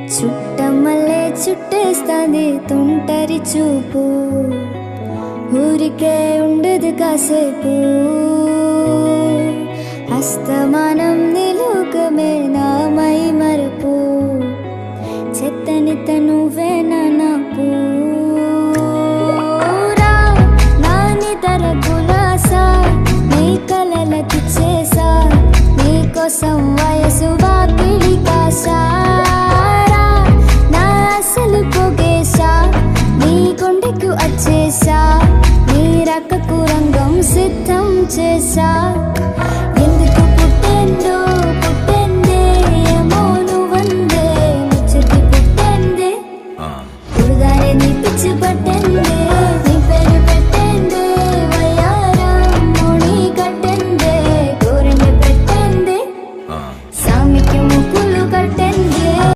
చుట్టమల్లే చుట్టేస్తాది తుంటరి చూపు, ఊరికే ఉండదు కాసేపు. అస్తమానం నిలుకమే నా మై మరపు, చెత్తనిత నువ్వే నాకు. నానితర గులాసా నీ కలలకి చేసా, నీకోసం వయసు వాకిలి కాసా.